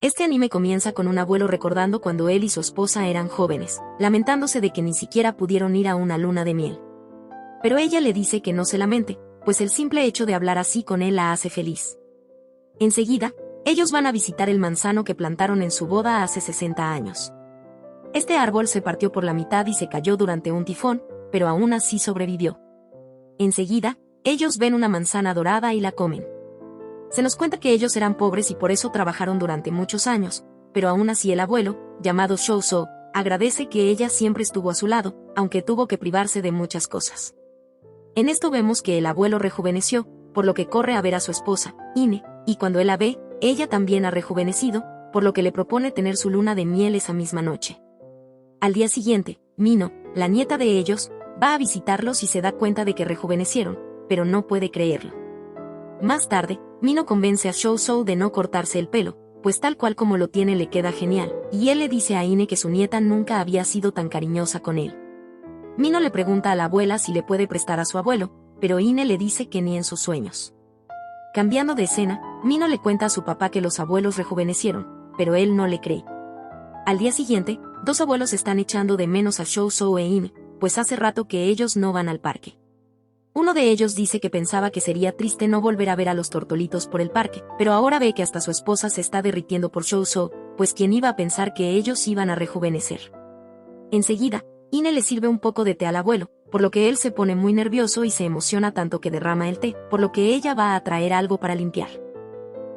Este anime comienza con un abuelo recordando cuando él y su esposa eran jóvenes, lamentándose de que ni siquiera pudieron ir a una luna de miel. Pero ella le dice que no se lamente, pues el simple hecho de hablar así con él la hace feliz. Enseguida, ellos van a visitar el manzano que plantaron en su boda hace 60 años. Este árbol se partió por la mitad y se cayó durante un tifón, pero aún así sobrevivió. Enseguida, ellos ven una manzana dorada y la comen. Se nos cuenta que ellos eran pobres y por eso trabajaron durante muchos años, pero aún así el abuelo, llamado Shou-Sou, agradece que ella siempre estuvo a su lado, aunque tuvo que privarse de muchas cosas. En esto vemos que el abuelo rejuveneció, por lo que corre a ver a su esposa, Ine, y cuando él la ve, ella también ha rejuvenecido, por lo que le propone tener su luna de miel esa misma noche. Al día siguiente, Mino, la nieta de ellos, va a visitarlos y se da cuenta de que rejuvenecieron, pero no puede creerlo. Más tarde, Mino convence a Shou-Sou de no cortarse el pelo, pues tal cual como lo tiene le queda genial, y él le dice a Ine que su nieta nunca había sido tan cariñosa con él. Mino le pregunta a la abuela si le puede prestar a su abuelo, pero Ine le dice que ni en sus sueños. Cambiando de escena, Mino le cuenta a su papá que los abuelos rejuvenecieron, pero él no le cree. Al día siguiente, dos abuelos están echando de menos a Shou-Sou e Ine, pues hace rato que ellos no van al parque. Uno de ellos dice que pensaba que sería triste no volver a ver a los tortolitos por el parque, pero ahora ve que hasta su esposa se está derritiendo por Shou-Sou, pues quién iba a pensar que ellos iban a rejuvenecer. Enseguida, Ine le sirve un poco de té al abuelo, por lo que él se pone muy nervioso y se emociona tanto que derrama el té, por lo que ella va a traer algo para limpiar.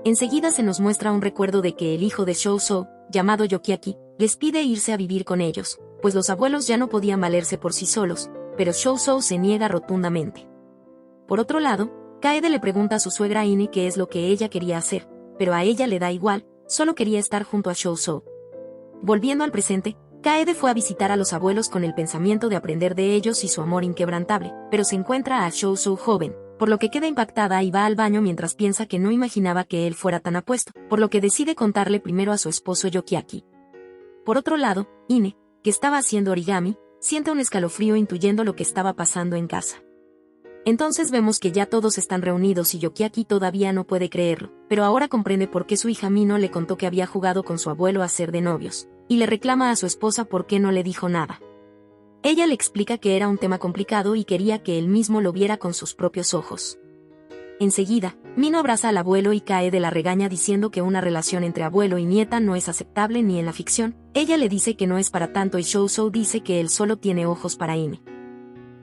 Enseguida se nos muestra un recuerdo de que el hijo de Shou-Sou, llamado Yokiaki, les pide irse a vivir con ellos, pues los abuelos ya no podían valerse por sí solos, pero Shou-Sou se niega rotundamente. Por otro lado, Kaede le pregunta a su suegra Ine qué es lo que ella quería hacer, pero a ella le da igual, solo quería estar junto a Shou-Sou. Volviendo al presente, Kaede fue a visitar a los abuelos con el pensamiento de aprender de ellos y su amor inquebrantable, pero se encuentra a Shou-Sou joven, por lo que queda impactada y va al baño mientras piensa que no imaginaba que él fuera tan apuesto, por lo que decide contarle primero a su esposo Yokiaki. Por otro lado, Ine, que estaba haciendo origami, siente un escalofrío intuyendo lo que estaba pasando en casa. Entonces vemos que ya todos están reunidos y Yokiaki todavía no puede creerlo, pero ahora comprende por qué su hija Mino le contó que había jugado con su abuelo a ser de novios, y le reclama a su esposa por qué no le dijo nada. Ella le explica que era un tema complicado y quería que él mismo lo viera con sus propios ojos. Enseguida, Mino abraza al abuelo y cae de la regaña diciendo que una relación entre abuelo y nieta no es aceptable ni en la ficción. Ella le dice que no es para tanto y Shou-Sou dice que él solo tiene ojos para Ine.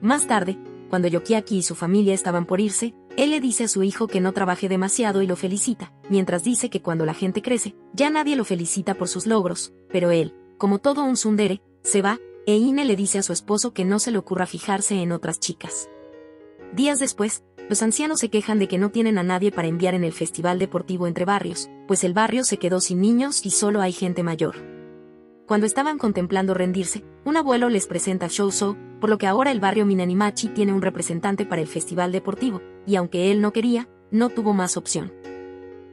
Más tarde, cuando Yokiaki y su familia estaban por irse, él le dice a su hijo que no trabaje demasiado y lo felicita, mientras dice que cuando la gente crece, ya nadie lo felicita por sus logros, pero él, como todo un tsundere, se va, e Ine le dice a su esposo que no se le ocurra fijarse en otras chicas. Días después, los ancianos se quejan de que no tienen a nadie para enviar en el festival deportivo entre barrios, pues el barrio se quedó sin niños y solo hay gente mayor. Cuando estaban contemplando rendirse, un abuelo les presenta a Shou-Sou, por lo que ahora el barrio Minanimachi tiene un representante para el festival deportivo, y aunque él no quería, no tuvo más opción.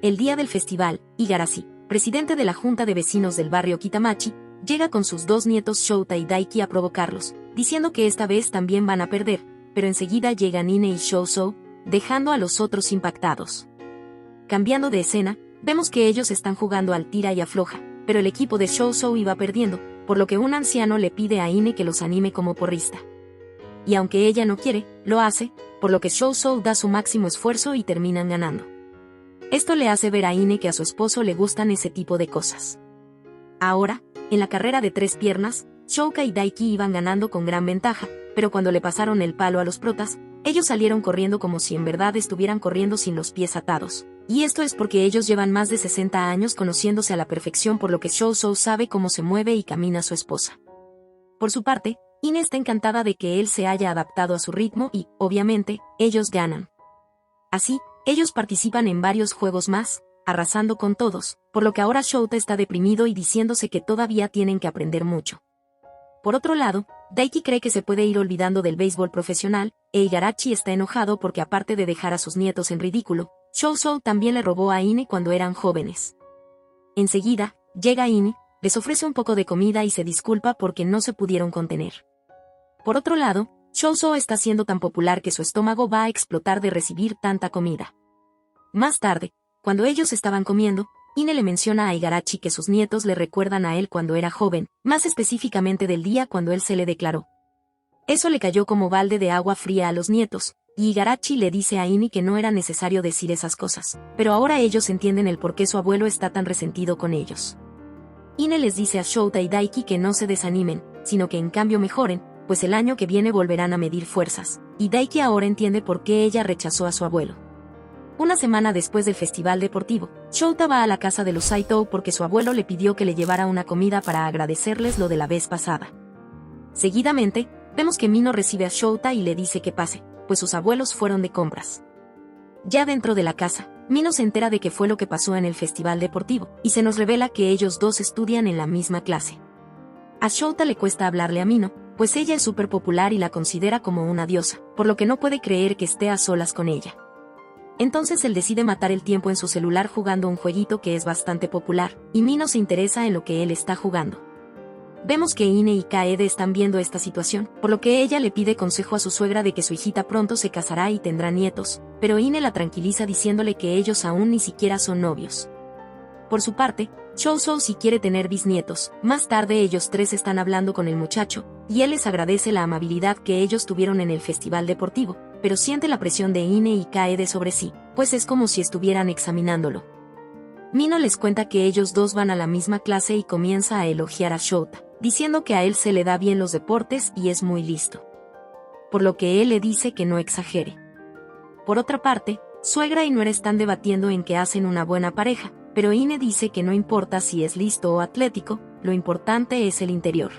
El día del festival, Igarashi, presidente de la junta de vecinos del barrio Kitamachi, llega con sus dos nietos Shouta y Daiki a provocarlos, diciendo que esta vez también van a perder, pero enseguida llegan Ine y Shou-Sou, dejando a los otros impactados. Cambiando de escena, vemos que ellos están jugando al tira y afloja, pero el equipo de Shou-Sou iba perdiendo, por lo que un anciano le pide a Ine que los anime como porrista. Y aunque ella no quiere, lo hace, por lo que Shou-Sou da su máximo esfuerzo y terminan ganando. Esto le hace ver a Ine que a su esposo le gustan ese tipo de cosas. Ahora, en la carrera de 3 piernas, Shouka y Daiki iban ganando con gran ventaja, pero cuando le pasaron el palo a los protas, ellos salieron corriendo como si en verdad estuvieran corriendo sin los pies atados. Y esto es porque ellos llevan más de 60 años conociéndose a la perfección, por lo que Shou-Sou sabe cómo se mueve y camina su esposa. Por su parte, Ine está encantada de que él se haya adaptado a su ritmo y, obviamente, ellos ganan. Así, ellos participan en varios juegos más, arrasando con todos, por lo que ahora Shouta está deprimido y diciéndose que todavía tienen que aprender mucho. Por otro lado, Daiki cree que se puede ir olvidando del béisbol profesional, e Igarashi está enojado porque aparte de dejar a sus nietos en ridículo, Shou-Sou también le robó a Ine cuando eran jóvenes. Enseguida, llega Ine, les ofrece un poco de comida y se disculpa porque no se pudieron contener. Por otro lado, Shou-Sou está siendo tan popular que su estómago va a explotar de recibir tanta comida. Más tarde, cuando ellos estaban comiendo, Ine le menciona a Igarashi que sus nietos le recuerdan a él cuando era joven, más específicamente del día cuando él se le declaró. Eso le cayó como balde de agua fría a los nietos, y Igarashi le dice a Ine que no era necesario decir esas cosas, pero ahora ellos entienden el por qué su abuelo está tan resentido con ellos. Ine les dice a Shouta y Daiki que no se desanimen, sino que en cambio mejoren, pues el año que viene volverán a medir fuerzas, y Daiki ahora entiende por qué ella rechazó a su abuelo. Una semana después del festival deportivo, Shouta va a la casa de los Saito porque su abuelo le pidió que le llevara una comida para agradecerles lo de la vez pasada. Seguidamente, vemos que Mino recibe a Shouta y le dice que pase, pues sus abuelos fueron de compras. Ya dentro de la casa, Mino se entera de qué fue lo que pasó en el festival deportivo, y se nos revela que ellos dos estudian en la misma clase. A Shouta le cuesta hablarle a Mino, pues ella es súper popular y la considera como una diosa, por lo que no puede creer que esté a solas con ella. Entonces él decide matar el tiempo en su celular jugando un jueguito que es bastante popular, y Mino se interesa en lo que él está jugando. Vemos que Ine y Kaede están viendo esta situación, por lo que ella le pide consejo a su suegra de que su hijita pronto se casará y tendrá nietos, pero Ine la tranquiliza diciéndole que ellos aún ni siquiera son novios. Por su parte, Chousou sí quiere tener bisnietos. Más tarde ellos tres están hablando con el muchacho, y él les agradece la amabilidad que ellos tuvieron en el festival deportivo, pero siente la presión de Ine y Kaede sobre sí, pues es como si estuvieran examinándolo. Mino les cuenta que ellos dos van a la misma clase y comienza a elogiar a Shouta, diciendo que a él se le da bien los deportes y es muy listo. Por lo que él le dice que no exagere. Por otra parte, suegra y nuera están debatiendo en que hacen una buena pareja, pero Ine dice que no importa si es listo o atlético, lo importante es el interior.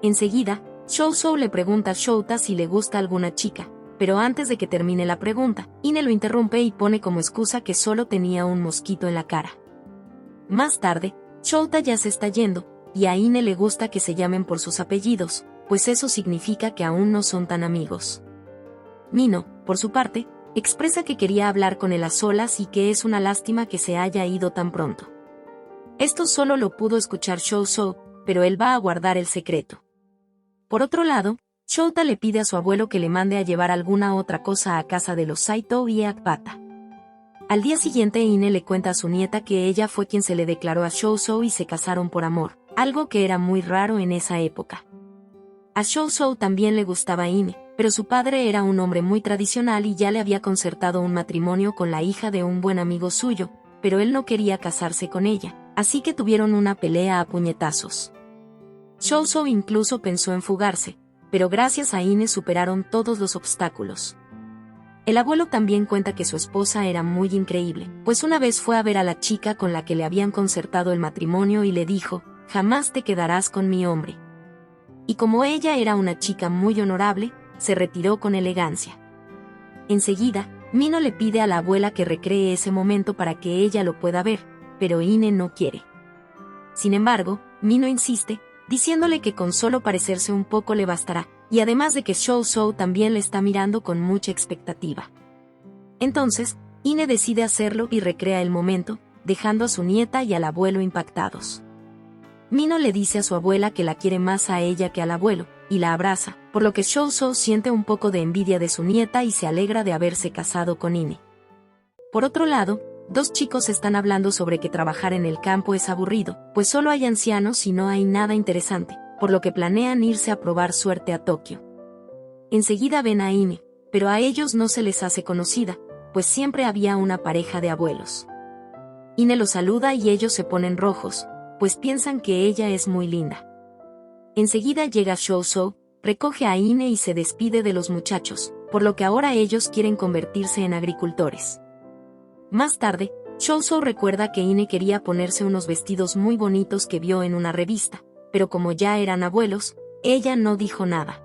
Enseguida, Chousou le pregunta a Shouta si le gusta alguna chica, pero antes de que termine la pregunta, Ine lo interrumpe y pone como excusa que solo tenía un mosquito en la cara. Más tarde, Shouta ya se está yendo, y a Ine le gusta que se llamen por sus apellidos, pues eso significa que aún no son tan amigos. Mino, por su parte, expresa que quería hablar con él a solas y que es una lástima que se haya ido tan pronto. Esto solo lo pudo escuchar Chousou, pero él va a guardar el secreto. Por otro lado, Shouta le pide a su abuelo que le mande a llevar alguna otra cosa a casa de los Saito y Akbata. Al día siguiente Ine le cuenta a su nieta que ella fue quien se le declaró a Chousou y se casaron por amor, algo que era muy raro en esa época. A Chousou también le gustaba Ine, pero su padre era un hombre muy tradicional y ya le había concertado un matrimonio con la hija de un buen amigo suyo, pero él no quería casarse con ella, así que tuvieron una pelea a puñetazos. Chousou incluso pensó en fugarse, pero gracias a Ine superaron todos los obstáculos. El abuelo también cuenta que su esposa era muy increíble, pues una vez fue a ver a la chica con la que le habían concertado el matrimonio y le dijo, «Jamás te quedarás con mi hombre». Y como ella era una chica muy honorable, se retiró con elegancia. Enseguida, Mino le pide a la abuela que recree ese momento para que ella lo pueda ver, pero Ine no quiere. Sin embargo, Mino insiste, diciéndole que con solo parecerse un poco le bastará, y además de que Chousou también le está mirando con mucha expectativa. Entonces, Ine decide hacerlo y recrea el momento, dejando a su nieta y al abuelo impactados. Mino le dice a su abuela que la quiere más a ella que al abuelo, y la abraza, por lo que Chousou siente un poco de envidia de su nieta y se alegra de haberse casado con Ine. Por otro lado, dos chicos están hablando sobre que trabajar en el campo es aburrido, pues solo hay ancianos y no hay nada interesante, por lo que planean irse a probar suerte a Tokio. Enseguida ven a Ine, pero a ellos no se les hace conocida, pues siempre había una pareja de abuelos. Ine los saluda y ellos se ponen rojos, pues piensan que ella es muy linda. Enseguida llega Chousou, recoge a Ine y se despide de los muchachos, por lo que ahora ellos quieren convertirse en agricultores. Más tarde, Chousou recuerda que Ine quería ponerse unos vestidos muy bonitos que vio en una revista, pero como ya eran abuelos, ella no dijo nada.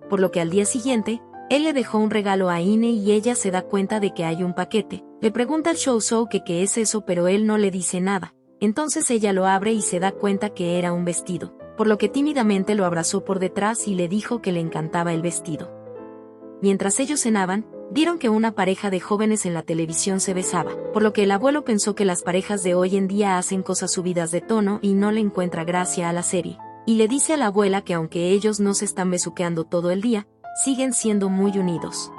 Por lo que al día siguiente, él le dejó un regalo a Ine y ella se da cuenta de que hay un paquete. Le pregunta a Chousou que qué es eso, pero él no le dice nada. Entonces ella lo abre y se da cuenta que era un vestido, por lo que tímidamente lo abrazó por detrás y le dijo que le encantaba el vestido. Mientras ellos cenaban, vieron que una pareja de jóvenes en la televisión se besaba, por lo que el abuelo pensó que las parejas de hoy en día hacen cosas subidas de tono y no le encuentra gracia a la serie, y le dice a la abuela que aunque ellos no se están besuqueando todo el día, siguen siendo muy unidos.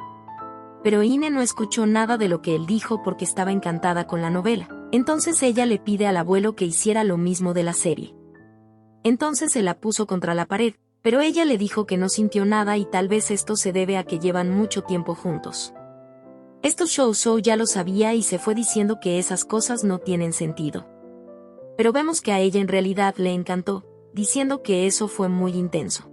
Pero Ine no escuchó nada de lo que él dijo porque estaba encantada con la novela, Entonces ella le pide al abuelo que hiciera lo mismo de la serie. Entonces se la puso contra la pared, pero ella le dijo que no sintió nada y tal vez esto se debe a que llevan mucho tiempo juntos. Esto Shou ya lo sabía y se fue diciendo que esas cosas no tienen sentido. Pero vemos que a ella en realidad le encantó, diciendo que eso fue muy intenso.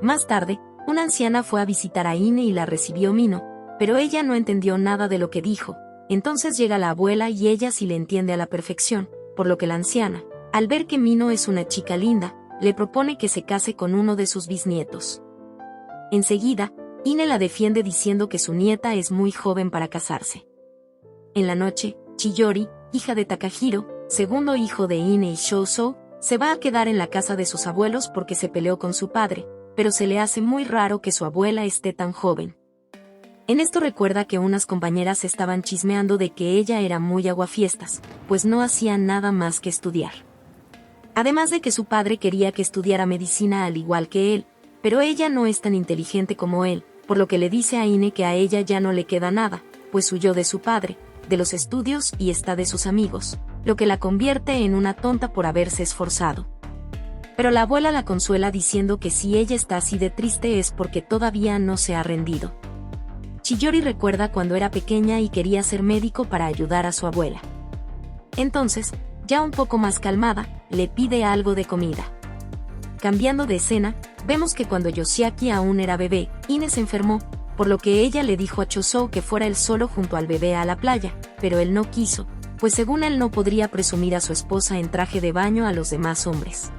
Más tarde, una anciana fue a visitar a Ine y la recibió Mino, pero ella no entendió nada de lo que dijo. Entonces llega la abuela y ella sí le entiende a la perfección, por lo que la anciana, al ver que Mino es una chica linda, le propone que se case con uno de sus bisnietos. Enseguida, Ine la defiende diciendo que su nieta es muy joven para casarse. En la noche, Chiyori, hija de Takahiro, segundo hijo de Ine y Shou, se va a quedar en la casa de sus abuelos porque se peleó con su padre, pero se le hace muy raro que su abuela esté tan joven. En esto recuerda que unas compañeras estaban chismeando de que ella era muy aguafiestas, pues no hacía nada más que estudiar. Además de que su padre quería que estudiara medicina al igual que él, pero ella no es tan inteligente como él, por lo que le dice a Ine que a ella ya no le queda nada, pues huyó de su padre, de los estudios y está de sus amigos, lo que la convierte en una tonta por haberse esforzado. Pero la abuela la consuela diciendo que si ella está así de triste es porque todavía no se ha rendido. Chiyori recuerda cuando era pequeña y quería ser médico para ayudar a su abuela. Entonces, ya un poco más calmada, le pide algo de comida. Cambiando de escena, vemos que cuando Yoshiaki aún era bebé, Ine se enfermó, por lo que ella le dijo a Chosou que fuera él solo junto al bebé a la playa, pero él no quiso, pues según él no podría presumir a su esposa en traje de baño a los demás hombres.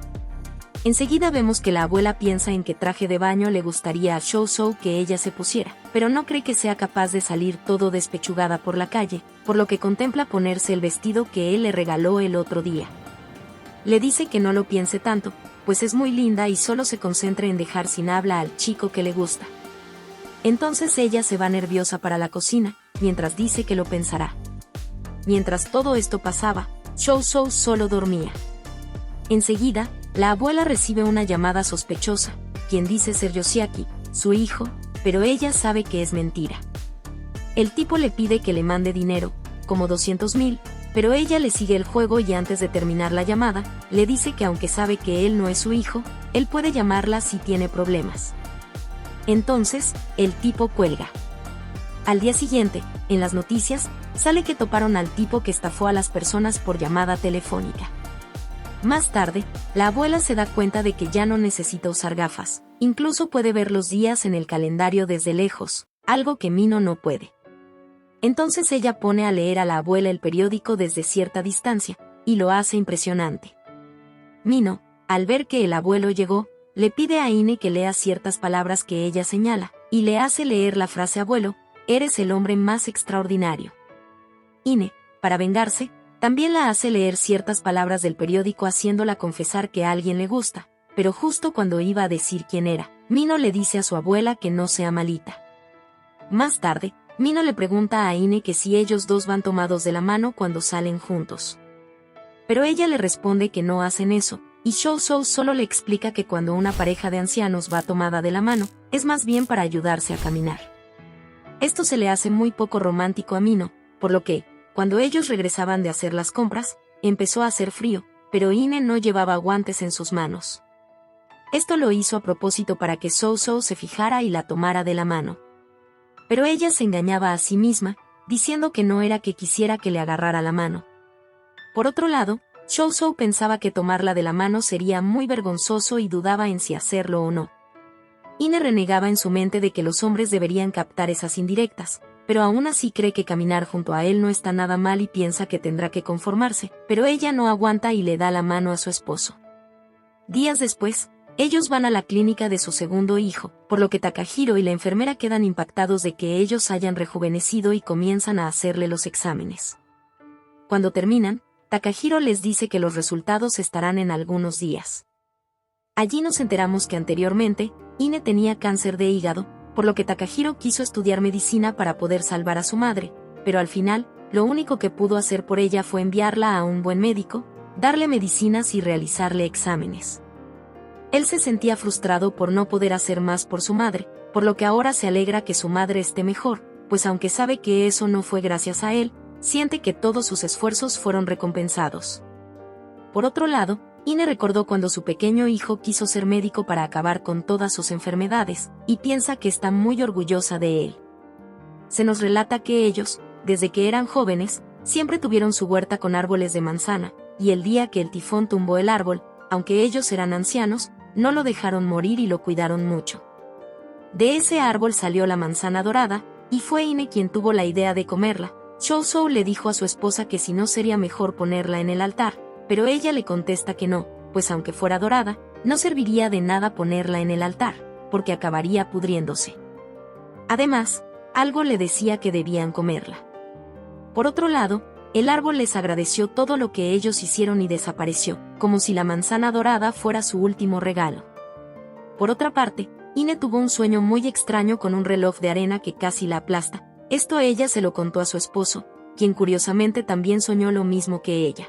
Enseguida vemos que la abuela piensa en qué traje de baño le gustaría a Shou que ella se pusiera, pero no cree que sea capaz de salir todo despechugada por la calle, por lo que contempla ponerse el vestido que él le regaló el otro día. Le dice que no lo piense tanto, pues es muy linda y solo se concentra en dejar sin habla al chico que le gusta. Entonces ella se va nerviosa para la cocina, mientras dice que lo pensará. Mientras todo esto pasaba, Shou solo dormía. Enseguida, la abuela recibe una llamada sospechosa, quien dice ser Yoshiaki, su hijo, pero ella sabe que es mentira. El tipo le pide que le mande dinero, como 200,000, pero ella le sigue el juego y antes de terminar la llamada, le dice que aunque sabe que él no es su hijo, él puede llamarla si tiene problemas. Entonces, el tipo cuelga. Al día siguiente, en las noticias, sale que toparon al tipo que estafó a las personas por llamada telefónica. Más tarde, la abuela se da cuenta de que ya no necesita usar gafas, incluso puede ver los días en el calendario desde lejos, algo que Mino no puede. Entonces ella pone a leer a la abuela el periódico desde cierta distancia, y lo hace impresionante. Mino, al ver que el abuelo llegó, le pide a Ine que lea ciertas palabras que ella señala, y le hace leer la frase abuelo, eres el hombre más extraordinario. Ine, para vengarse, también la hace leer ciertas palabras del periódico haciéndola confesar que a alguien le gusta, pero justo cuando iba a decir quién era, Mino le dice a su abuela que no sea malita. Más tarde, Mino le pregunta a Ine que si ellos dos van tomados de la mano cuando salen juntos. Pero ella le responde que no hacen eso, y Shou solo le explica que cuando una pareja de ancianos va tomada de la mano, es más bien para ayudarse a caminar. Esto se le hace muy poco romántico a Mino, por lo que, cuando ellos regresaban de hacer las compras, empezó a hacer frío, pero Ine no llevaba guantes en sus manos. Esto lo hizo a propósito para que Shou se fijara y la tomara de la mano. Pero ella se engañaba a sí misma, diciendo que no era que quisiera que le agarrara la mano. Por otro lado, Shou pensaba que tomarla de la mano sería muy vergonzoso y dudaba en si hacerlo o no. Ine renegaba en su mente de que los hombres deberían captar esas indirectas, pero aún así cree que caminar junto a él no está nada mal y piensa que tendrá que conformarse, pero ella no aguanta y le da la mano a su esposo. Días después, ellos van a la clínica de su segundo hijo, por lo que Takahiro y la enfermera quedan impactados de que ellos hayan rejuvenecido y comienzan a hacerle los exámenes. Cuando terminan, Takahiro les dice que los resultados estarán en algunos días. Allí nos enteramos que anteriormente, Ine tenía cáncer de hígado, por lo que Takahiro quiso estudiar medicina para poder salvar a su madre, pero al final, lo único que pudo hacer por ella fue enviarla a un buen médico, darle medicinas y realizarle exámenes. Él se sentía frustrado por no poder hacer más por su madre, por lo que ahora se alegra que su madre esté mejor, pues aunque sabe que eso no fue gracias a él, siente que todos sus esfuerzos fueron recompensados. Por otro lado, Ine recordó cuando su pequeño hijo quiso ser médico para acabar con todas sus enfermedades, y piensa que está muy orgullosa de él. Se nos relata que ellos, desde que eran jóvenes, siempre tuvieron su huerta con árboles de manzana, y el día que el tifón tumbó el árbol, aunque ellos eran ancianos, no lo dejaron morir y lo cuidaron mucho. De ese árbol salió la manzana dorada, y fue Ine quien tuvo la idea de comerla. Shou le dijo a su esposa que si no sería mejor ponerla en el altar, pero ella le contesta que no, pues aunque fuera dorada, no serviría de nada ponerla en el altar, porque acabaría pudriéndose. Además, algo le decía que debían comerla. Por otro lado, el árbol les agradeció todo lo que ellos hicieron y desapareció, como si la manzana dorada fuera su último regalo. Por otra parte, Ine tuvo un sueño muy extraño con un reloj de arena que casi la aplasta. Esto ella se lo contó a su esposo, quien curiosamente también soñó lo mismo que ella.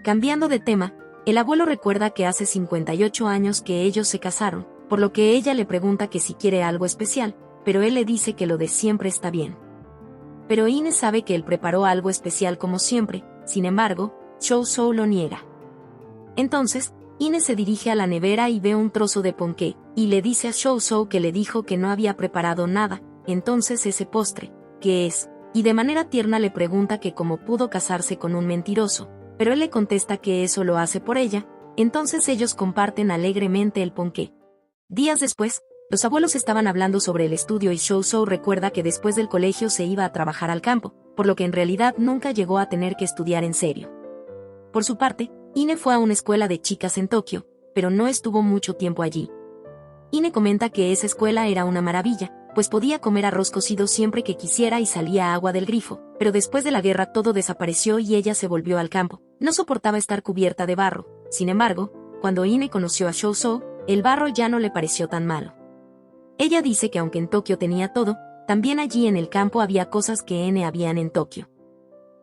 Cambiando de tema, el abuelo recuerda que hace 58 años que ellos se casaron, por lo que ella le pregunta que si quiere algo especial, pero él le dice que lo de siempre está bien. Pero Ine sabe que él preparó algo especial como siempre, sin embargo, Shou lo niega. Entonces, Ine se dirige a la nevera y ve un trozo de ponqué, y le dice a Shou que le dijo que no había preparado nada. Entonces ese postre, ¿qué es? Y de manera tierna le pregunta que cómo pudo casarse con un mentiroso, pero él le contesta que eso lo hace por ella. Entonces ellos comparten alegremente el ponqué. Días después, los abuelos estaban hablando sobre el estudio y Shou recuerda que después del colegio se iba a trabajar al campo, por lo que en realidad nunca llegó a tener que estudiar en serio. Por su parte, Ine fue a una escuela de chicas en Tokio, pero no estuvo mucho tiempo allí. Ine comenta que esa escuela era una maravilla, pues podía comer arroz cocido siempre que quisiera y salía agua del grifo, pero después de la guerra todo desapareció y ella se volvió al campo. No soportaba estar cubierta de barro. Sin embargo, cuando Ine conoció a Shou, el barro ya no le pareció tan malo. Ella dice que aunque en Tokio tenía todo, también allí en el campo había cosas que Ine habían en Tokio.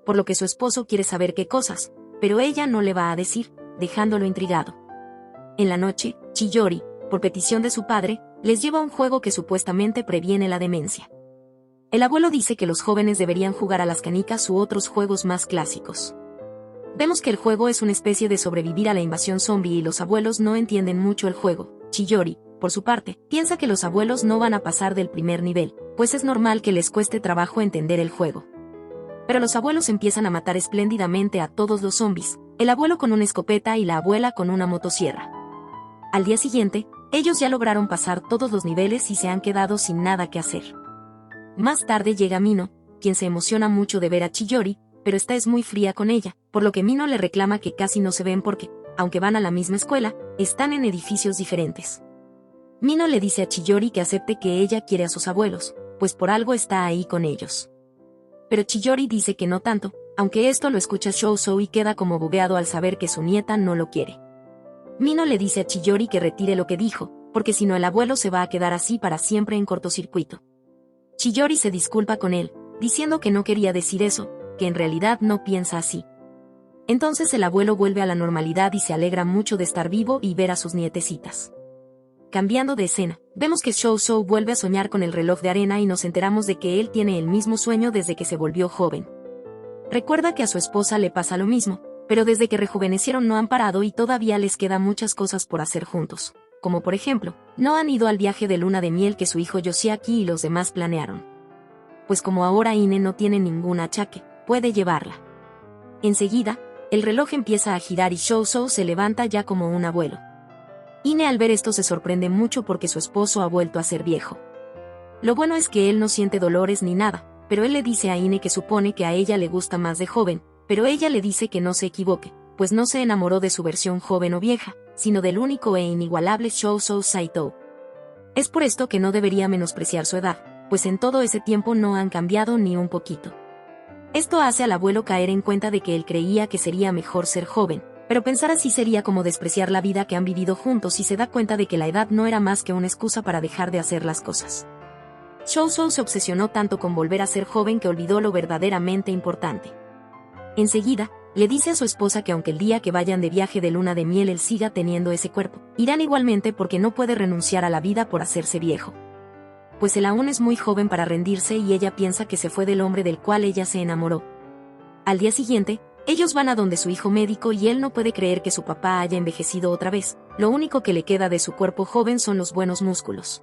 Por lo que su esposo quiere saber qué cosas, pero ella no le va a decir, dejándolo intrigado. En la noche, Chiyori, por petición de su padre, les lleva un juego que supuestamente previene la demencia. El abuelo dice que los jóvenes deberían jugar a las canicas u otros juegos más clásicos. Vemos que el juego es una especie de sobrevivir a la invasión zombie y los abuelos no entienden mucho el juego. Chiyori, por su parte, piensa que los abuelos no van a pasar del primer nivel, pues es normal que les cueste trabajo entender el juego. Pero los abuelos empiezan a matar espléndidamente a todos los zombies, el abuelo con una escopeta y la abuela con una motosierra. Al día siguiente, ellos ya lograron pasar todos los niveles y se han quedado sin nada que hacer. Más tarde llega Mino, quien se emociona mucho de ver a Chiyori, pero esta es muy fría con ella, por lo que Mino le reclama que casi no se ven porque, aunque van a la misma escuela, están en edificios diferentes. Mino le dice a Chiyori que acepte que ella quiere a sus abuelos, pues por algo está ahí con ellos. Pero Chiyori dice que no tanto, aunque esto lo escucha Shou y queda como bugueado al saber que su nieta no lo quiere. Mino le dice a Chiyori que retire lo que dijo, porque si no el abuelo se va a quedar así para siempre en cortocircuito. Chiyori se disculpa con él, diciendo que no quería decir eso, que en realidad no piensa así. Entonces el abuelo vuelve a la normalidad y se alegra mucho de estar vivo y ver a sus nietecitas. Cambiando de escena, vemos que Shou vuelve a soñar con el reloj de arena y nos enteramos de que él tiene el mismo sueño desde que se volvió joven. Recuerda que a su esposa le pasa lo mismo, pero desde que rejuvenecieron no han parado y todavía les quedan muchas cosas por hacer juntos, como por ejemplo, no han ido al viaje de luna de miel que su hijo Yoshiaki y los demás planearon. Pues como ahora Ine no tiene ningún achaque, puede llevarla. Enseguida, el reloj empieza a girar y Shou se levanta ya como un abuelo. Ine al ver esto se sorprende mucho porque su esposo ha vuelto a ser viejo. Lo bueno es que él no siente dolores ni nada, pero él le dice a Ine que supone que a ella le gusta más de joven, pero ella le dice que no se equivoque, pues no se enamoró de su versión joven o vieja, sino del único e inigualable Shou Saito. Es por esto que no debería menospreciar su edad, pues en todo ese tiempo no han cambiado ni un poquito. Esto hace al abuelo caer en cuenta de que él creía que sería mejor ser joven, pero pensar así sería como despreciar la vida que han vivido juntos y se da cuenta de que la edad no era más que una excusa para dejar de hacer las cosas. Shou se obsesionó tanto con volver a ser joven que olvidó lo verdaderamente importante. Enseguida, le dice a su esposa que aunque el día que vayan de viaje de luna de miel él siga teniendo ese cuerpo, irán igualmente porque no puede renunciar a la vida por hacerse viejo. Pues él aún es muy joven para rendirse y ella piensa que se fue del hombre del cual ella se enamoró. Al día siguiente, ellos van a donde su hijo médico y él no puede creer que su papá haya envejecido otra vez. Lo único que le queda de su cuerpo joven son los buenos músculos.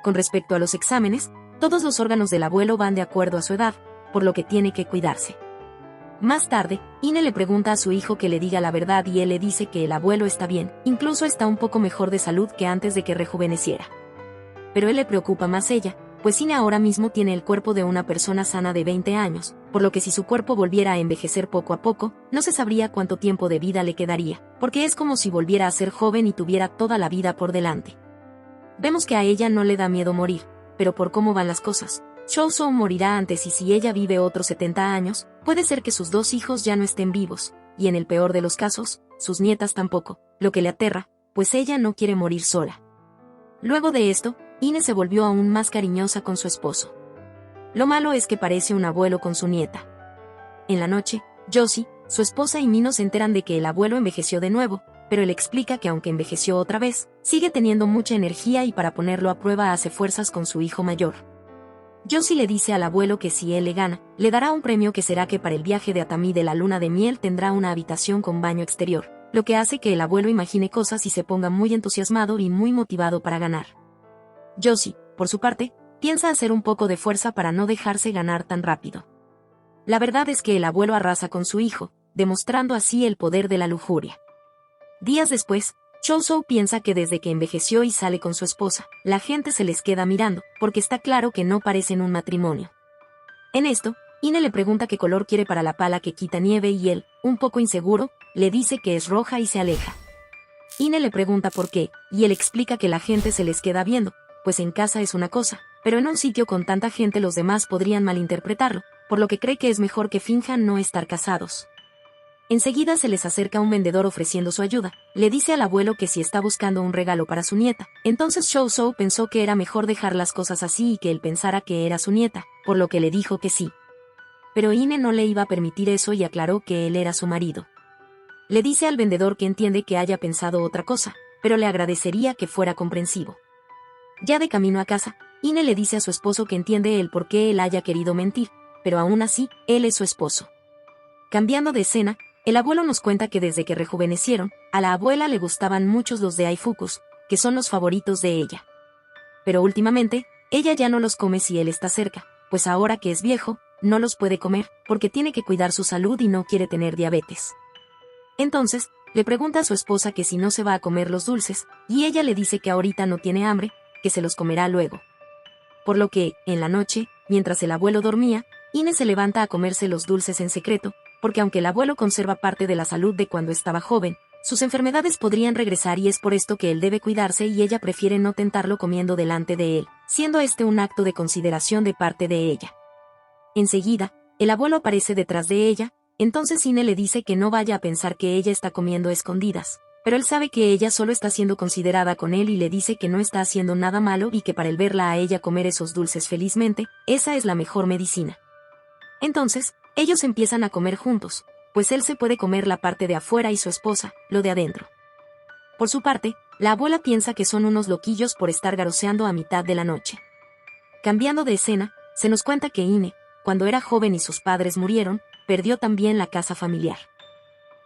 Con respecto a los exámenes, todos los órganos del abuelo van de acuerdo a su edad, por lo que tiene que cuidarse. Más tarde, Ine le pregunta a su hijo que le diga la verdad y él le dice que el abuelo está bien, incluso está un poco mejor de salud que antes de que rejuveneciera. Pero él le preocupa más ella, pues Ine ahora mismo tiene el cuerpo de una persona sana de 20 años, por lo que si su cuerpo volviera a envejecer poco a poco, no se sabría cuánto tiempo de vida le quedaría, porque es como si volviera a ser joven y tuviera toda la vida por delante. Vemos que a ella no le da miedo morir, pero por cómo van las cosas, Chou-Sou morirá antes y si ella vive otros 70 años, puede ser que sus 2 hijos ya no estén vivos, y en el peor de los casos, sus nietas tampoco, lo que le aterra, pues ella no quiere morir sola. Luego de esto, Ine se volvió aún más cariñosa con su esposo. Lo malo es que parece un abuelo con su nieta. En la noche, Josie, su esposa y Mino se enteran de que el abuelo envejeció de nuevo, pero él explica que aunque envejeció otra vez, sigue teniendo mucha energía y para ponerlo a prueba hace fuerzas con su hijo mayor. Josie le dice al abuelo que si él le gana, le dará un premio que será que para el viaje de Atami de la luna de miel tendrá una habitación con baño exterior, lo que hace que el abuelo imagine cosas y se ponga muy entusiasmado y muy motivado para ganar. Josie, por su parte, piensa hacer un poco de fuerza para no dejarse ganar tan rápido. La verdad es que el abuelo arrasa con su hijo, demostrando así el poder de la lujuria. Días después, Chou-Sou piensa que desde que envejeció y sale con su esposa, la gente se les queda mirando, porque está claro que no parecen un matrimonio. En esto, Ine le pregunta qué color quiere para la pala que quita nieve y él, un poco inseguro, le dice que es roja y se aleja. Ine le pregunta por qué, y él explica que la gente se les queda viendo, pues en casa es una cosa, pero en un sitio con tanta gente los demás podrían malinterpretarlo, por lo que cree que es mejor que finjan no estar casados. Enseguida se les acerca un vendedor ofreciendo su ayuda, le dice al abuelo que si está buscando un regalo para su nieta, entonces Chou-Sou pensó que era mejor dejar las cosas así y que él pensara que era su nieta, por lo que le dijo que sí. Pero Ine no le iba a permitir eso y aclaró que él era su marido. Le dice al vendedor que entiende que haya pensado otra cosa, pero le agradecería que fuera comprensivo. Ya de camino a casa, Ine le dice a su esposo que entiende el por qué él haya querido mentir, pero aún así, él es su esposo. Cambiando de escena, el abuelo nos cuenta que desde que rejuvenecieron, a la abuela le gustaban muchos los de Aifukus, que son los favoritos de ella. Pero últimamente, ella ya no los come si él está cerca, pues ahora que es viejo, no los puede comer, porque tiene que cuidar su salud y no quiere tener diabetes. Entonces, le pregunta a su esposa que si no se va a comer los dulces, y ella le dice que ahorita no tiene hambre, que se los comerá luego. Por lo que, en la noche, mientras el abuelo dormía, Ine se levanta a comerse los dulces en secreto, porque aunque el abuelo conserva parte de la salud de cuando estaba joven, sus enfermedades podrían regresar y es por esto que él debe cuidarse y ella prefiere no tentarlo comiendo delante de él, siendo este un acto de consideración de parte de ella. Enseguida, el abuelo aparece detrás de ella, entonces Ine le dice que no vaya a pensar que ella está comiendo a escondidas, pero él sabe que ella solo está siendo considerada con él y le dice que no está haciendo nada malo y que para el verla a ella comer esos dulces felizmente, esa es la mejor medicina. Entonces, ellos empiezan a comer juntos, pues él se puede comer la parte de afuera y su esposa, lo de adentro. Por su parte, la abuela piensa que son unos loquillos por estar garoseando a mitad de la noche. Cambiando de escena, se nos cuenta que Ine, cuando era joven y sus padres murieron, perdió también la casa familiar.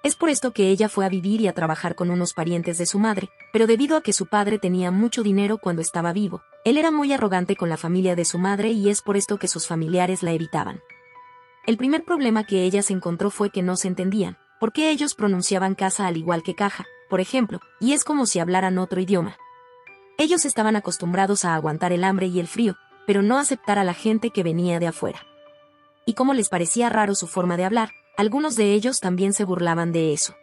Es por esto que ella fue a vivir y a trabajar con unos parientes de su madre, pero debido a que su padre tenía mucho dinero cuando estaba vivo, él era muy arrogante con la familia de su madre y es por esto que sus familiares la evitaban. El primer problema que ella se encontró fue que no se entendían, porque ellos pronunciaban casa al igual que caja, por ejemplo, y es como si hablaran otro idioma. Ellos estaban acostumbrados a aguantar el hambre y el frío, pero no aceptar a la gente que venía de afuera. Y como les parecía raro su forma de hablar, algunos de ellos también se burlaban de eso.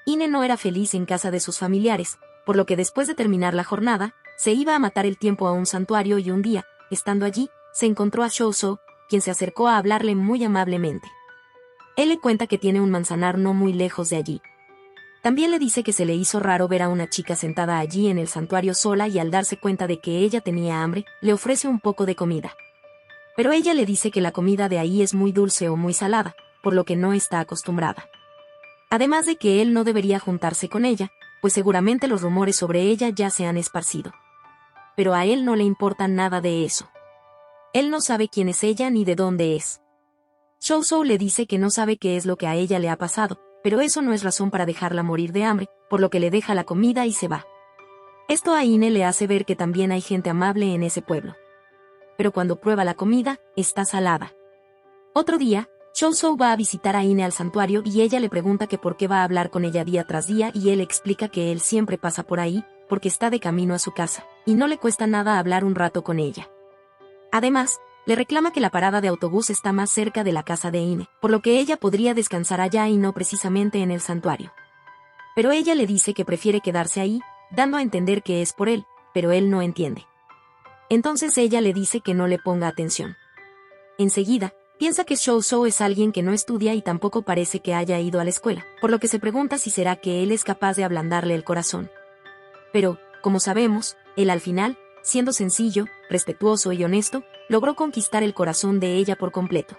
Ine no era feliz en casa de sus familiares, por lo que después de terminar la jornada, se iba a matar el tiempo a un santuario y un día, estando allí, se encontró a Chou-Sou, quien se acercó a hablarle muy amablemente. Él le cuenta que tiene un manzanar no muy lejos de allí. También le dice que se le hizo raro ver a una chica sentada allí en el santuario sola y al darse cuenta de que ella tenía hambre, le ofrece un poco de comida. Pero ella le dice que la comida de ahí es muy dulce o muy salada, por lo que no está acostumbrada. Además de que él no debería juntarse con ella, pues seguramente los rumores sobre ella ya se han esparcido. Pero a él no le importa nada de eso. Él no sabe quién es ella ni de dónde es. Shou le dice que no sabe qué es lo que a ella le ha pasado, pero eso no es razón para dejarla morir de hambre, por lo que le deja la comida y se va. Esto a Ine le hace ver que también hay gente amable en ese pueblo. Pero cuando prueba la comida, está salada. Otro día, Shou va a visitar a Ine al santuario y ella le pregunta que por qué va a hablar con ella día tras día y él explica que él siempre pasa por ahí, porque está de camino a su casa, y no le cuesta nada hablar un rato con ella. Además, le reclama que la parada de autobús está más cerca de la casa de Ine, por lo que ella podría descansar allá y no precisamente en el santuario. Pero ella le dice que prefiere quedarse ahí, dando a entender que es por él, pero él no entiende. Entonces ella le dice que no le ponga atención. Enseguida, piensa que Shou es alguien que no estudia y tampoco parece que haya ido a la escuela, por lo que se pregunta si será que él es capaz de ablandarle el corazón. Pero, como sabemos, él al final, siendo sencillo, respetuoso y honesto, logró conquistar el corazón de ella por completo.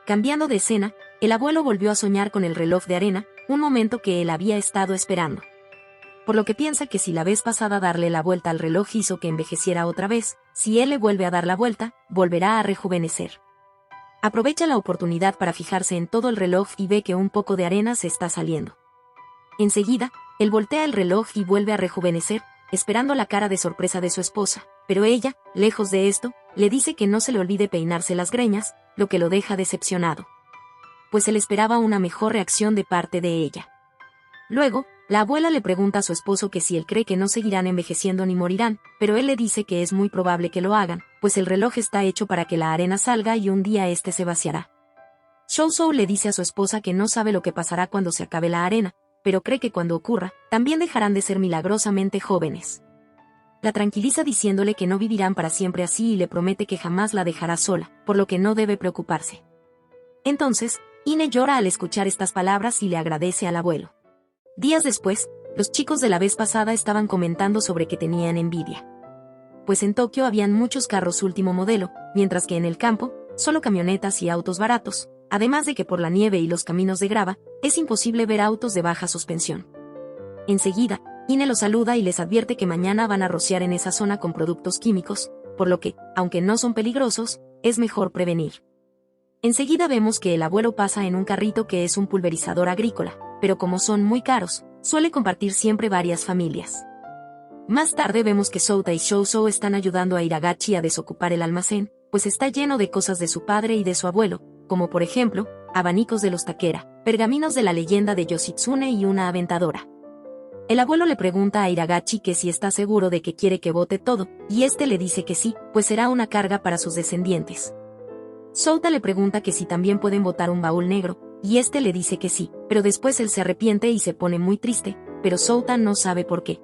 Cambiando de escena, el abuelo volvió a soñar con el reloj de arena, un momento que él había estado esperando. Por lo que piensa que si la vez pasada darle la vuelta al reloj hizo que envejeciera otra vez, si él le vuelve a dar la vuelta, volverá a rejuvenecer. Aprovecha la oportunidad para fijarse en todo el reloj y ve que un poco de arena se está saliendo. Enseguida, él voltea el reloj y vuelve a rejuvenecer, esperando la cara de sorpresa de su esposa, pero ella, lejos de esto, le dice que no se le olvide peinarse las greñas, lo que lo deja decepcionado. Pues él esperaba una mejor reacción de parte de ella. Luego, la abuela le pregunta a su esposo que si él cree que no seguirán envejeciendo ni morirán, pero él le dice que es muy probable que lo hagan, pues el reloj está hecho para que la arena salga y un día este se vaciará. Shou le dice a su esposa que no sabe lo que pasará cuando se acabe la arena, pero cree que cuando ocurra, también dejarán de ser milagrosamente jóvenes. La tranquiliza diciéndole que no vivirán para siempre así y le promete que jamás la dejará sola, por lo que no debe preocuparse. Entonces, Ine llora al escuchar estas palabras y le agradece al abuelo. Días después, los chicos de la vez pasada estaban comentando sobre que tenían envidia. Pues en Tokio habían muchos carros último modelo, mientras que en el campo, solo camionetas y autos baratos, además de que por la nieve y los caminos de grava, es imposible ver autos de baja suspensión. Enseguida, Ine los saluda y les advierte que mañana van a rociar en esa zona con productos químicos, por lo que, aunque no son peligrosos, es mejor prevenir. Enseguida vemos que el abuelo pasa en un carrito que es un pulverizador agrícola, pero como son muy caros, suele compartir siempre varias familias. Más tarde vemos que Souta y Shou están ayudando a Iragachi a desocupar el almacén, pues está lleno de cosas de su padre y de su abuelo, como por ejemplo, abanicos de los Takera, pergaminos de la leyenda de Yoshitsune y una aventadora. El abuelo le pregunta a Iragachi que si está seguro de que quiere que bote todo, y este le dice que sí, pues será una carga para sus descendientes. Souta le pregunta que si también pueden botar un baúl negro, y este le dice que sí, pero después él se arrepiente y se pone muy triste, pero Souta no sabe por qué.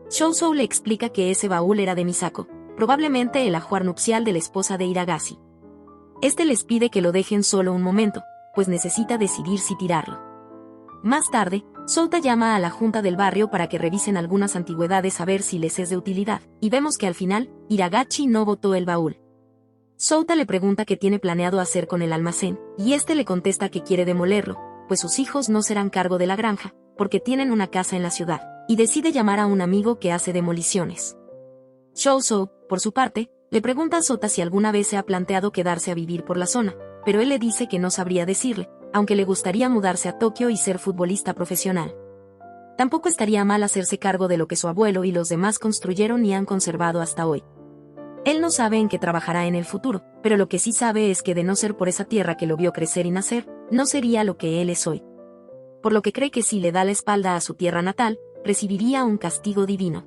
Shou le explica que ese baúl era de Misako, probablemente el ajuar nupcial de la esposa de Iragashi. Este les pide que lo dejen solo un momento, pues necesita decidir si tirarlo. Más tarde, Souta llama a la junta del barrio para que revisen algunas antigüedades a ver si les es de utilidad, y vemos que al final, Iragachi no botó el baúl. Souta le pregunta qué tiene planeado hacer con el almacén, y este le contesta que quiere demolerlo, pues sus hijos no serán cargo de la granja, porque tienen una casa en la ciudad, y decide llamar a un amigo que hace demoliciones. Shou, por su parte, le pregunta a Souta si alguna vez se ha planteado quedarse a vivir por la zona, pero él le dice que no sabría decirle, aunque le gustaría mudarse a Tokio y ser futbolista profesional. Tampoco estaría mal hacerse cargo de lo que su abuelo y los demás construyeron y han conservado hasta hoy. Él no sabe en qué trabajará en el futuro, pero lo que sí sabe es que de no ser por esa tierra que lo vio crecer y nacer, no sería lo que él es hoy. Por lo que cree que si le da la espalda a su tierra natal, recibiría un castigo divino.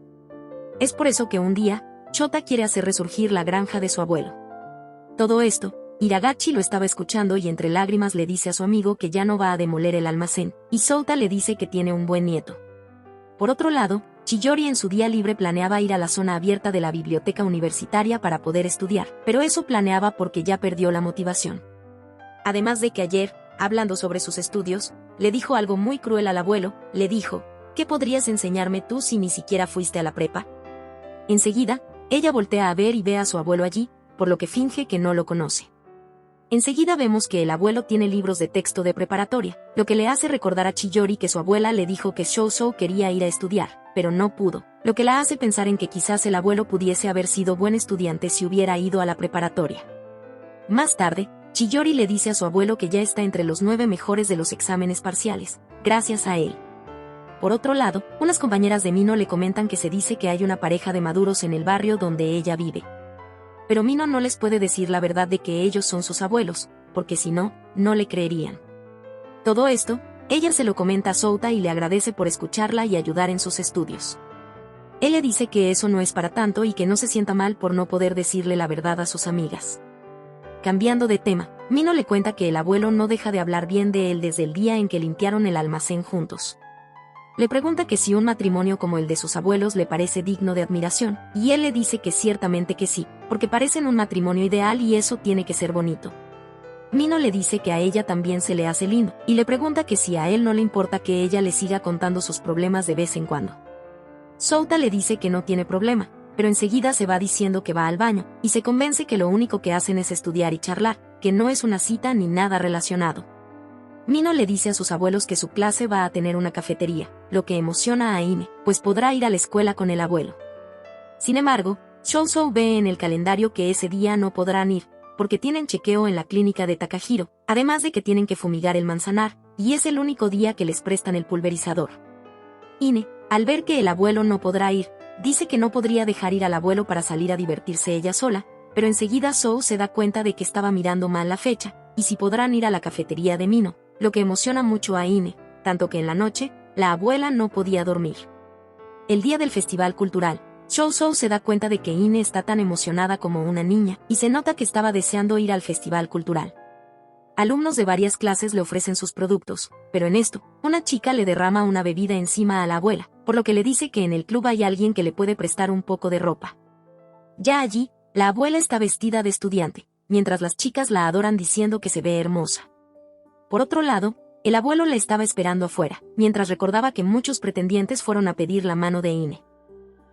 Es por eso que un día, Chota quiere hacer resurgir la granja de su abuelo. Todo esto, Iragachi lo estaba escuchando y entre lágrimas le dice a su amigo que ya no va a demoler el almacén, y Souta le dice que tiene un buen nieto. Por otro lado, Chiyori en su día libre planeaba ir a la zona abierta de la biblioteca universitaria para poder estudiar, pero eso planeaba porque ya perdió la motivación. Además de que ayer, hablando sobre sus estudios, le dijo algo muy cruel al abuelo, le dijo, ¿qué podrías enseñarme tú si ni siquiera fuiste a la prepa? Enseguida, ella voltea a ver y ve a su abuelo allí, por lo que finge que no lo conoce. Enseguida vemos que el abuelo tiene libros de texto de preparatoria, lo que le hace recordar a Chiyori que su abuela le dijo que Shou quería ir a estudiar, pero no pudo, lo que la hace pensar en que quizás el abuelo pudiese haber sido buen estudiante si hubiera ido a la preparatoria. Más tarde, Chiyori le dice a su abuelo que ya está entre los 9 mejores de los exámenes parciales, gracias a él. Por otro lado, unas compañeras de Mino le comentan que se dice que hay una pareja de maduros en el barrio donde ella vive. Pero Mino no les puede decir la verdad de que ellos son sus abuelos, porque si no, no le creerían. Todo esto, ella se lo comenta a Souta y le agradece por escucharla y ayudar en sus estudios. Él le dice que eso no es para tanto y que no se sienta mal por no poder decirle la verdad a sus amigas. Cambiando de tema, Mino le cuenta que el abuelo no deja de hablar bien de él desde el día en que limpiaron el almacén juntos. Le pregunta que si un matrimonio como el de sus abuelos le parece digno de admiración, y él le dice que ciertamente que sí, porque parecen un matrimonio ideal y eso tiene que ser bonito. Mino le dice que a ella también se le hace lindo, y le pregunta que si a él no le importa que ella le siga contando sus problemas de vez en cuando. Souta le dice que no tiene problema, pero enseguida se va diciendo que va al baño, y se convence que lo único que hacen es estudiar y charlar, que no es una cita ni nada relacionado. Mino le dice a sus abuelos que su clase va a tener una cafetería, lo que emociona a Ine, pues podrá ir a la escuela con el abuelo. Sin embargo, Shou ve en el calendario que ese día no podrán ir, porque tienen chequeo en la clínica de Takahiro, además de que tienen que fumigar el manzanar, y es el único día que les prestan el pulverizador. Ine, al ver que el abuelo no podrá ir, dice que no podría dejar ir al abuelo para salir a divertirse ella sola, pero enseguida Shou se da cuenta de que estaba mirando mal la fecha, y si podrán ir a la cafetería de Mino, lo que emociona mucho a Ine, tanto que en la noche, la abuela no podía dormir. El día del festival cultural, Shou se da cuenta de que Ine está tan emocionada como una niña, y se nota que estaba deseando ir al festival cultural. Alumnos de varias clases le ofrecen sus productos, pero en esto, una chica le derrama una bebida encima a la abuela, por lo que le dice que en el club hay alguien que le puede prestar un poco de ropa. Ya allí, la abuela está vestida de estudiante, mientras las chicas la adoran diciendo que se ve hermosa. Por otro lado, el abuelo la estaba esperando afuera, mientras recordaba que muchos pretendientes fueron a pedir la mano de Ine.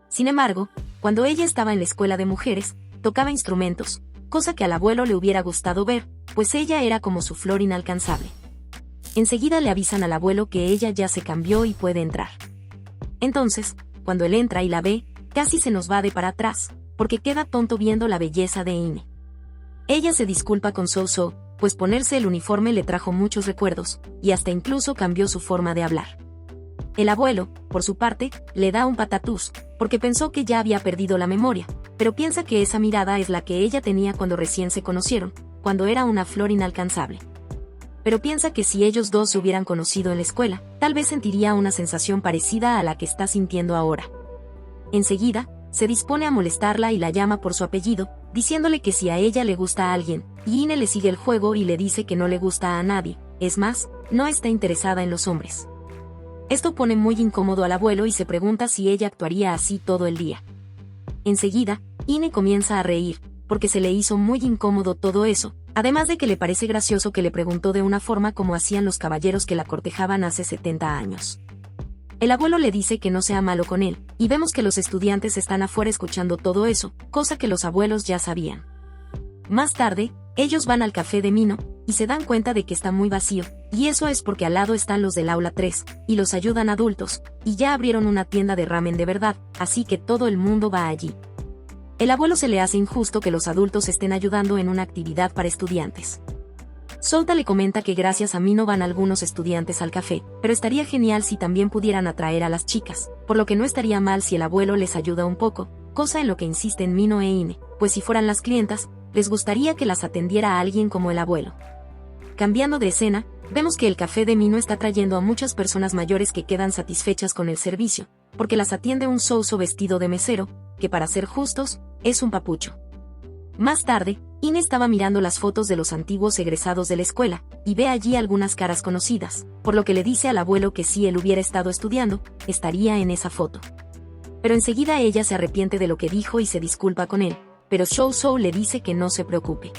Sin embargo, cuando ella estaba en la escuela de mujeres, tocaba instrumentos, cosa que al abuelo le hubiera gustado ver, pues ella era como su flor inalcanzable. Enseguida le avisan al abuelo que ella ya se cambió y puede entrar. Entonces, cuando él entra y la ve, casi se nos va de para atrás, porque queda tonto viendo la belleza de Ine. Ella se disculpa con Shou, pues ponerse el uniforme le trajo muchos recuerdos, y hasta incluso cambió su forma de hablar. El abuelo, por su parte, le da un patatús, porque pensó que ya había perdido la memoria, pero piensa que esa mirada es la que ella tenía cuando recién se conocieron, cuando era una flor inalcanzable. Pero piensa que si ellos dos se hubieran conocido en la escuela, tal vez sentiría una sensación parecida a la que está sintiendo ahora. Enseguida, se dispone a molestarla y la llama por su apellido, diciéndole que si a ella le gusta a alguien, y Ine le sigue el juego y le dice que no le gusta a nadie, es más, no está interesada en los hombres. Esto pone muy incómodo al abuelo y se pregunta si ella actuaría así todo el día. Enseguida, Ine comienza a reír, porque se le hizo muy incómodo todo eso, además de que le parece gracioso que le preguntó de una forma como hacían los caballeros que la cortejaban hace 70 años. El abuelo le dice que no sea malo con él, y vemos que los estudiantes están afuera escuchando todo eso, cosa que los abuelos ya sabían. Más tarde, ellos van al café de Mino, y se dan cuenta de que está muy vacío, y eso es porque al lado están los del aula 3, y los ayudan adultos, y ya abrieron una tienda de ramen de verdad, así que todo el mundo va allí. El abuelo se le hace injusto que los adultos estén ayudando en una actividad para estudiantes. Souta le comenta que gracias a Mino van algunos estudiantes al café, pero estaría genial si también pudieran atraer a las chicas, por lo que no estaría mal si el abuelo les ayuda un poco, cosa en lo que insisten Mino e Ine, pues si fueran las clientas, les gustaría que las atendiera a alguien como el abuelo. Cambiando de escena, vemos que el café de Mino está trayendo a muchas personas mayores que quedan satisfechas con el servicio, porque las atiende un Souso vestido de mesero, que para ser justos, es un papucho. Más tarde, Ine estaba mirando las fotos de los antiguos egresados de la escuela, y ve allí algunas caras conocidas, por lo que le dice al abuelo que si él hubiera estado estudiando, estaría en esa foto. Pero enseguida ella se arrepiente de lo que dijo y se disculpa con él, pero Shou le dice que no se preocupe.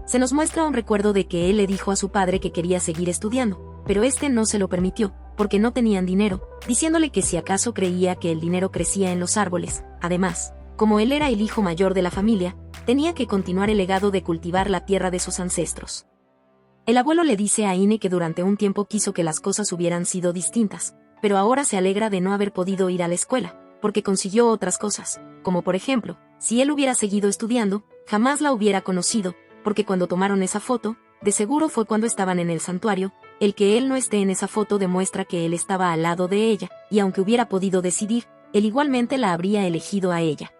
Se nos muestra un recuerdo de que él le dijo a su padre que quería seguir estudiando, pero este no se lo permitió, porque no tenían dinero, diciéndole que si acaso creía que el dinero crecía en los árboles. Además, como él era el hijo mayor de la familia, tenía que continuar el legado de cultivar la tierra de sus ancestros. El abuelo le dice a Ine que durante un tiempo quiso que las cosas hubieran sido distintas, pero ahora se alegra de no haber podido ir a la escuela, porque consiguió otras cosas, como por ejemplo, si él hubiera seguido estudiando, jamás la hubiera conocido, porque cuando tomaron esa foto, de seguro fue cuando estaban en el santuario. El que él no esté en esa foto demuestra que él estaba al lado de ella, y aunque hubiera podido decidir, él igualmente la habría elegido a ella.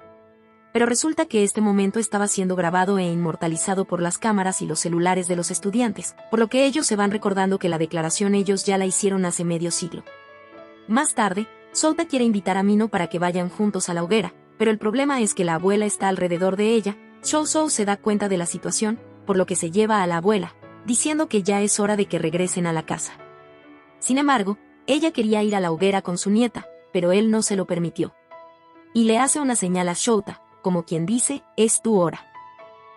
Pero resulta que este momento estaba siendo grabado e inmortalizado por las cámaras y los celulares de los estudiantes, por lo que ellos se van recordando que la declaración ellos ya la hicieron hace medio siglo. Más tarde, Souta quiere invitar a Mino para que vayan juntos a la hoguera, pero el problema es que la abuela está alrededor de ella. Shou se da cuenta de la situación, por lo que se lleva a la abuela, diciendo que ya es hora de que regresen a la casa. Sin embargo, ella quería ir a la hoguera con su nieta, pero él no se lo permitió. Y le hace una señal a Shouta, como quien dice, es tu hora.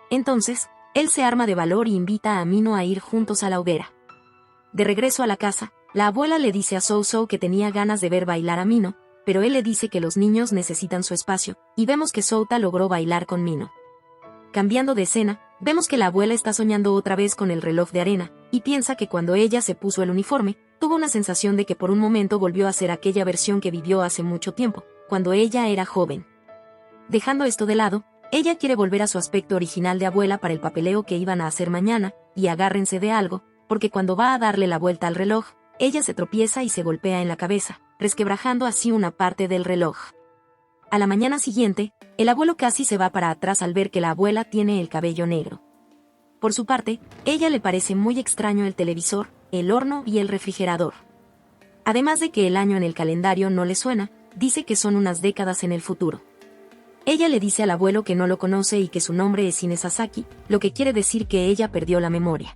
Entonces, él se arma de valor y invita a Mino a ir juntos a la hoguera. De regreso a la casa, la abuela le dice a Souta que tenía ganas de ver bailar a Mino, pero él le dice que los niños necesitan su espacio, y vemos que Souta logró bailar con Mino. Cambiando de escena, vemos que la abuela está soñando otra vez con el reloj de arena, y piensa que cuando ella se puso el uniforme, tuvo una sensación de que por un momento volvió a ser aquella versión que vivió hace mucho tiempo, cuando ella era joven. Dejando esto de lado, ella quiere volver a su aspecto original de abuela para el papeleo que iban a hacer mañana, y agárrense de algo, porque cuando va a darle la vuelta al reloj, ella se tropieza y se golpea en la cabeza, resquebrajando así una parte del reloj. A la mañana siguiente, el abuelo casi se va para atrás al ver que la abuela tiene el cabello negro. Por su parte, ella le parece muy extraño el televisor, el horno y el refrigerador. Además de que el año en el calendario no le suena, dice que son unas décadas en el futuro. Ella le dice al abuelo que no lo conoce y que su nombre es Ine Sasaki, lo que quiere decir que ella perdió la memoria.